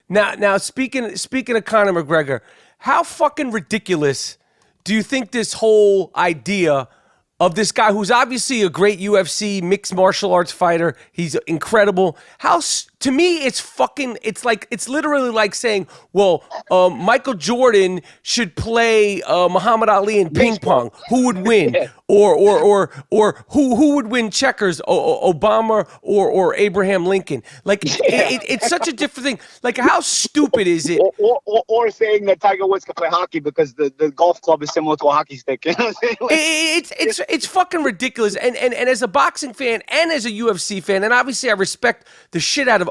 Now speaking of Conor McGregor, how fucking ridiculous do you think this whole idea of this guy who's obviously a great UFC mixed martial arts fighter? He's incredible. To me, it's literally like saying, well, Michael Jordan should play Muhammad Ali in ping pong. Who would win? Yeah. Or who would win checkers? Obama or Abraham Lincoln? Like it's such a different thing. Like how stupid is it? Or saying that Tiger Woods can play hockey because the golf club is similar to a hockey stick. You know what I'm saying? It's fucking ridiculous. And as a boxing fan and as a UFC fan, and obviously I respect the shit out of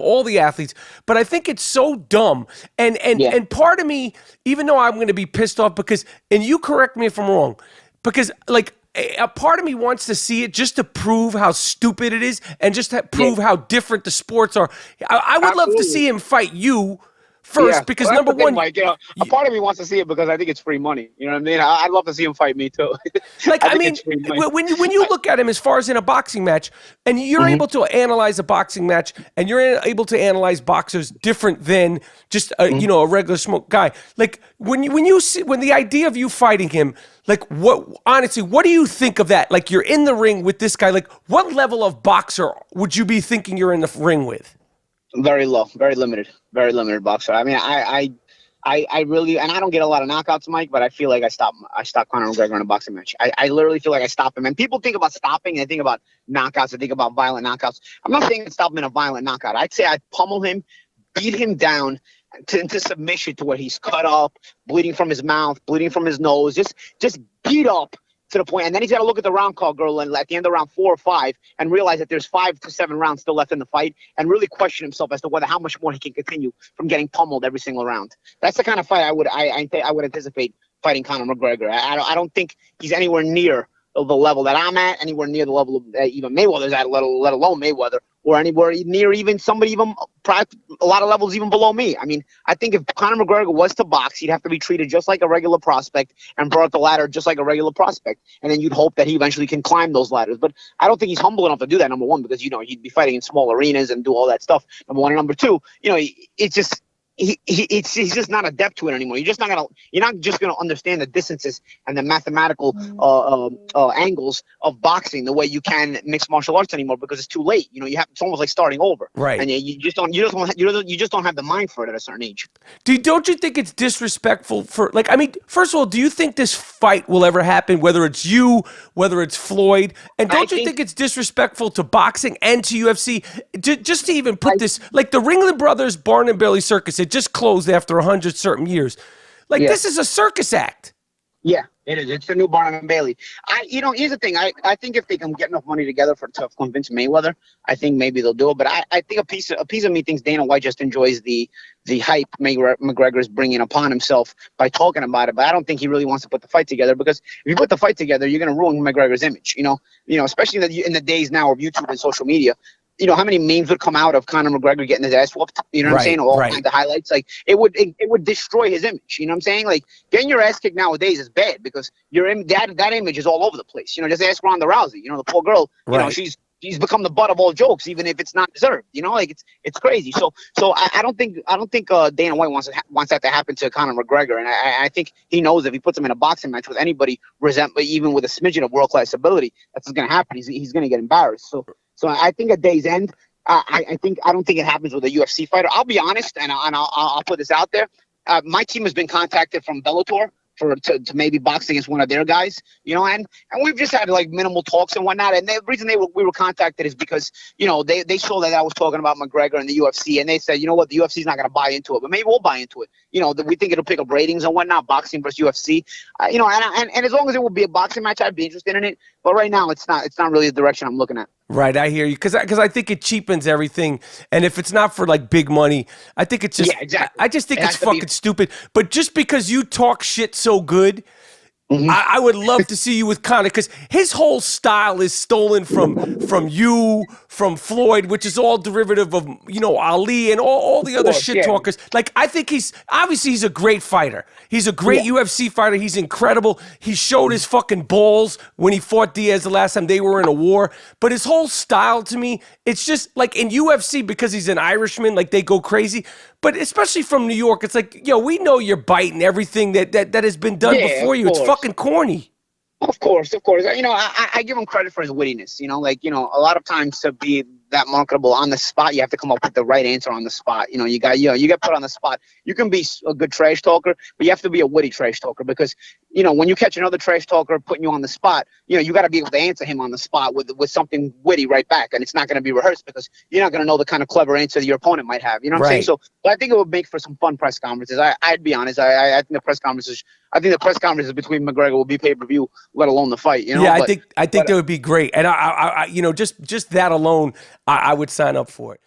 all the athletes, but I think it's so dumb. And part of me, even though I'm going to be pissed off because, and you correct me if I'm wrong, because like a part of me wants to see it just to prove how stupid it is and just to prove how different the sports are. I would love to see him fight you first because number one, Mike, a part of me wants to see it because I think it's free money. You know what I mean? I'd love to see him fight me too. Like I mean, when you look at him as far as in a boxing match, and you're able to analyze a boxing match, and you're able to analyze boxers different than just a regular smoke guy. Like when the idea of you fighting him, like what do you think of that? Like you're in the ring with this guy. Like what level of boxer would you be thinking you're in the ring with? Very low, very limited boxer. I mean, I really, and I don't get a lot of knockouts, Mike, but I feel like I stop Conor McGregor in a boxing match. I literally feel like I stop him. And people think about stopping, and they think about knockouts, they think about violent knockouts. I'm not saying I stop him in a violent knockout. I'd say I pummel him, beat him down into submission to where he's cut up, bleeding from his mouth, bleeding from his nose, just beat up to the point, and then he's got to look at the round call, girl, and at the end of round 4 or 5, and realize that there's 5 to 7 rounds still left in the fight, and really question himself as to how much more he can continue from getting pummeled every single round. That's the kind of fight I would anticipate fighting Conor McGregor. I don't think he's anywhere near the level that I'm at, anywhere near the level that even Mayweather's at, let alone Mayweather, or anywhere near even somebody even a lot of levels even below me. I mean, I think if Conor McGregor was to box, he'd have to be treated just like a regular prospect and brought up the ladder just like a regular prospect. And then you'd hope that he eventually can climb those ladders. But I don't think he's humble enough to do that, number one, because, he'd be fighting in small arenas and do all that stuff, number one. And number two, it's just... He's just not adept to it anymore. You're not just gonna understand the distances and the mathematical angles of boxing the way you can mixed martial arts anymore because it's too late. It's almost like starting over. Right. And you just don't have the mind for it at a certain age. Don't you think it's disrespectful first of all, do you think this fight will ever happen, whether it's you, whether it's Floyd? And don't you think it's disrespectful to boxing and to UFC just to even put this, like the Ringling Brothers Barn and Bailey Circus, it just closed after 100 certain years. This is a circus act. Yeah, it is. It's the new Barnum and Bailey. Here's the thing. I think if they can get enough money together to convince Mayweather, I think maybe they'll do it. But I think a piece of me thinks Dana White just enjoys the hype McGregor is bringing upon himself by talking about it. But I don't think he really wants to put the fight together, because if you put the fight together, you're going to ruin McGregor's image. Especially in the days now of YouTube and social media. How many memes would come out of Conor McGregor getting his ass whooped? You know what I'm saying? All kinds of highlights. Like it would destroy his image. You know what I'm saying? Like getting your ass kicked nowadays is bad because that image is all over the place. Just ask Ronda Rousey. The poor girl. She's become the butt of all jokes, even if it's not deserved. It's crazy. So I don't think Dana White wants that to happen to Conor McGregor, and I think he knows if he puts him in a boxing match with anybody even with a smidgen of world class ability, that's what's going to happen. He's going to get embarrassed. So I think at day's end, I don't think it happens with a UFC fighter. I'll be honest, and I'll put this out there. My team has been contacted from Bellator to maybe box against one of their guys, and we've just had like minimal talks and whatnot. And the reason we were contacted is because, they saw that I was talking about McGregor and the UFC, and they said, the UFC's not going to buy into it, but maybe we'll buy into it. We think it'll pick up ratings and whatnot, boxing versus UFC. And as long as it will be a boxing match, I'd be interested in it. But right now, it's not really the direction I'm looking at. Right, I hear you, because I think it cheapens everything, and if it's not for like big money, I think it's just exactly. I just think it's fucking stupid. But just because you talk shit so good, I would love to see you with Conor, because his whole style is stolen from you, from Floyd, which is all derivative of Ali and all the other shit talkers. Like I think he's a great fighter. He's a great UFC fighter. He's incredible. He showed his fucking balls when he fought Diaz the last time they were in a war. But his whole style to me, it's just like in UFC, because he's an Irishman, like they go crazy. But especially from New York, it's like, we know you're biting everything that has been done Yeah, before of you. It's course. fucking corny. Of course, of course. I give him credit for his wittiness. A lot of times to be that marketable on the spot, you have to come up with the right answer on the spot. You get put on the spot. You can be a good trash talker, but you have to be a witty trash talker because, when you catch another trash talker putting you on the spot, you got to be able to answer him on the spot with something witty right back, and it's not going to be rehearsed because you're not going to know the kind of clever answer that your opponent might have. You know what I'm saying? So I think it would make for some fun press conferences. I'd be honest. I think the press conferences. I think the press conferences between McGregor will be pay-per-view, let alone the fight. Yeah, I think that would be great, and I just that alone, I would sign up for it.